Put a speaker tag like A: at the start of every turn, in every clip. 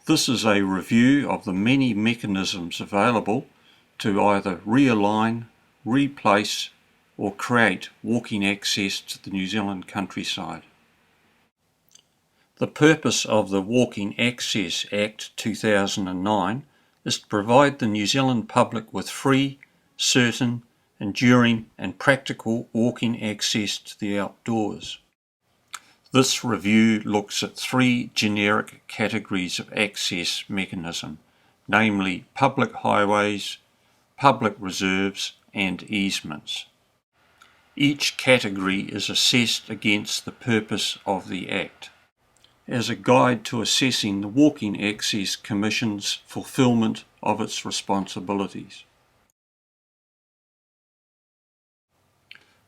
A: This is a review of the many mechanisms available to either realign, replace or create walking access to the New Zealand countryside. The purpose of the Walking Access Act 2009 is to provide the New Zealand public with free, certain, enduring and practical walking access to the outdoors. This review looks at three generic categories of access mechanism, namely public highways, public reserves and easements. Each category is assessed against the purpose of the Act, as a guide to assessing the Walking Access Commission's fulfilment of its responsibilities.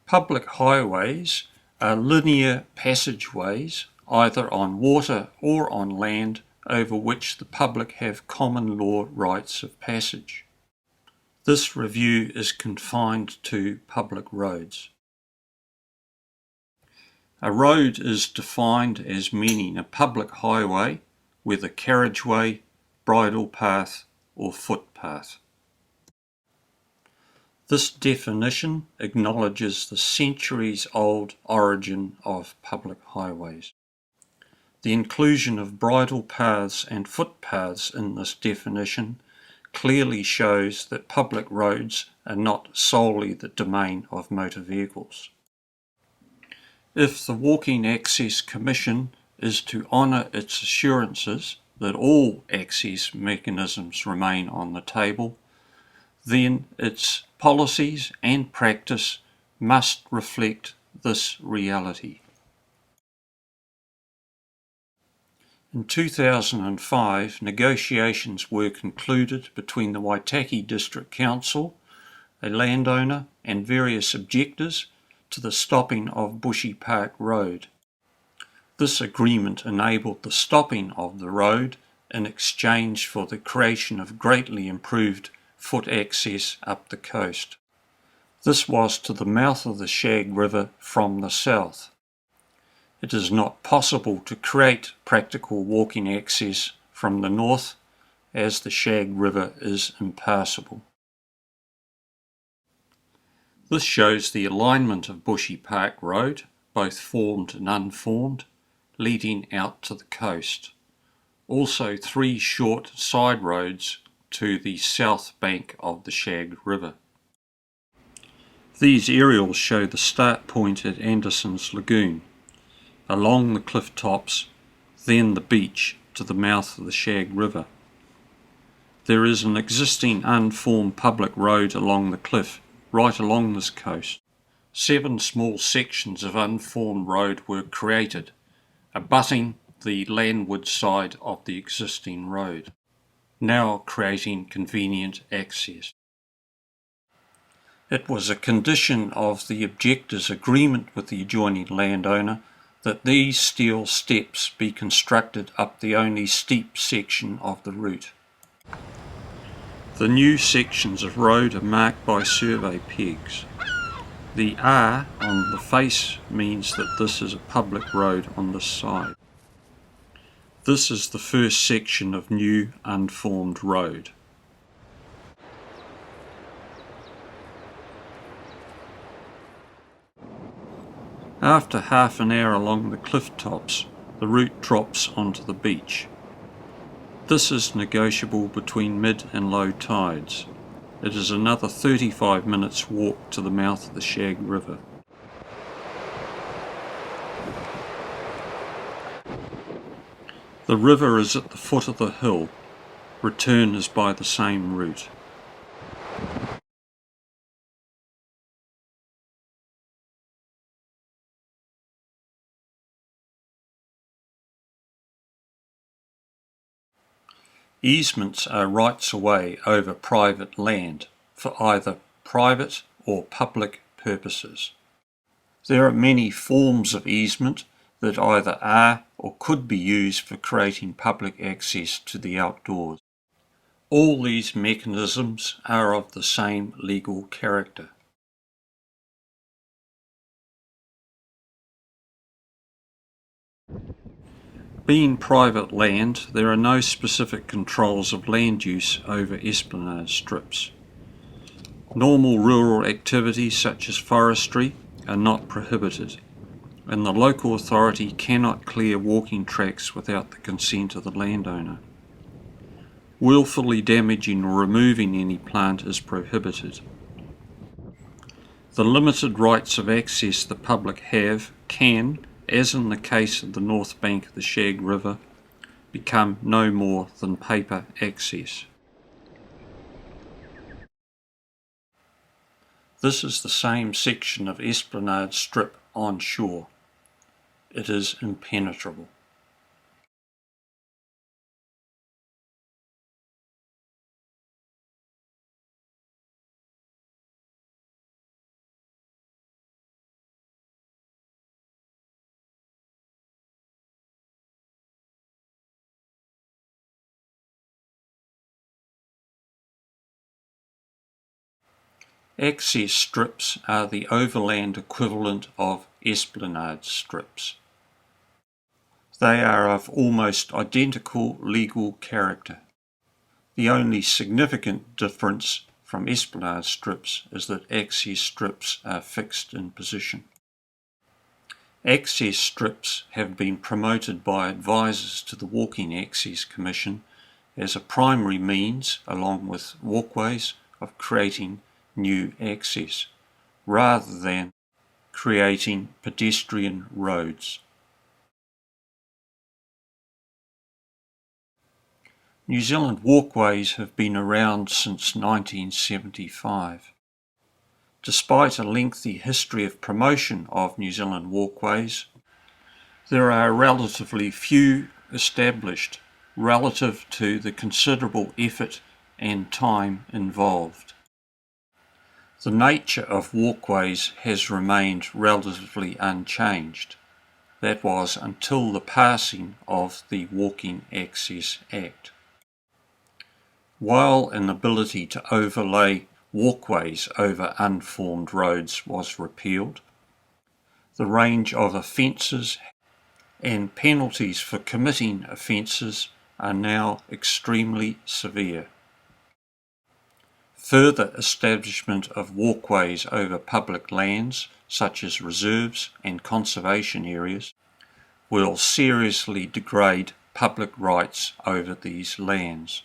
A: Public highways are linear passageways, either on water or on land, over which the public have common law rights of passage. This review is confined to public roads. A road is defined as meaning a public highway, whether carriageway, bridle path or footpath. This definition acknowledges the centuries-old origin of public highways. The inclusion of bridle paths and footpaths in this definition clearly shows that public roads are not solely the domain of motor vehicles. If the Walking Access Commission is to honour its assurances that all access mechanisms remain on the table, then its policies and practice must reflect this reality. In 2005, negotiations were concluded between the Waitaki District Council, a landowner and various objectors to the stopping of Bushy Park Road. This agreement enabled the stopping of the road in exchange for the creation of greatly improved foot access up the coast. This was to the mouth of the Shag River from the south. It is not possible to create practical walking access from the north, as the Shag River is impassable. This shows the alignment of Bushy Park Road, both formed and unformed, leading out to the coast. Also three short side roads to the south bank of the Shag River. These aerials show the start point at Anderson's Lagoon, along the cliff tops, then the beach to the mouth of the Shag River. There is an existing unformed public road along the cliff, right along this coast. 7 small sections of unformed road were created, abutting the landward side of the existing road, now creating convenient access. It was a condition of the objector's agreement with the adjoining landowner that these steel steps be constructed up the only steep section of the route. The new sections of road are marked by survey pegs. The R on the face means that this is a public road on this side. This is the first section of new unformed road. After half an hour along the cliff tops, the route drops onto the beach. This is negotiable between mid and low tides. It is another 35 minutes walk to the mouth of the Shag River. The river is at the foot of the hill. Return is by the same route. Easements are rights of way over private land for either private or public purposes. There are many forms of easement that either are or could be used for creating public access to the outdoors. All these mechanisms are of the same legal character. Being private land, there are no specific controls of land use over esplanade strips. Normal rural activities such as forestry are not prohibited, and the local authority cannot clear walking tracks without the consent of the landowner. Willfully damaging or removing any plant is prohibited. The limited rights of access the public have can, as in the case of the north bank of the Shag River, become no more than paper access. This is the same section of esplanade strip on shore. It is impenetrable. Access strips are the overland equivalent of esplanade strips. They are of almost identical legal character. The only significant difference from esplanade strips is that access strips are fixed in position. Access strips have been promoted by advisors to the Walking Access Commission as a primary means, along with walkways, of creating new access, rather than creating pedestrian roads. New Zealand walkways have been around since 1975. Despite a lengthy history of promotion of New Zealand walkways, there are relatively few established relative to the considerable effort and time involved. The nature of walkways has remained relatively unchanged. That was until the passing of the Walking Access Act. While an ability to overlay walkways over unformed roads was repealed, the range of offences and penalties for committing offences are now extremely severe. Further establishment of walkways over public lands, such as reserves and conservation areas, will seriously degrade public rights over these lands.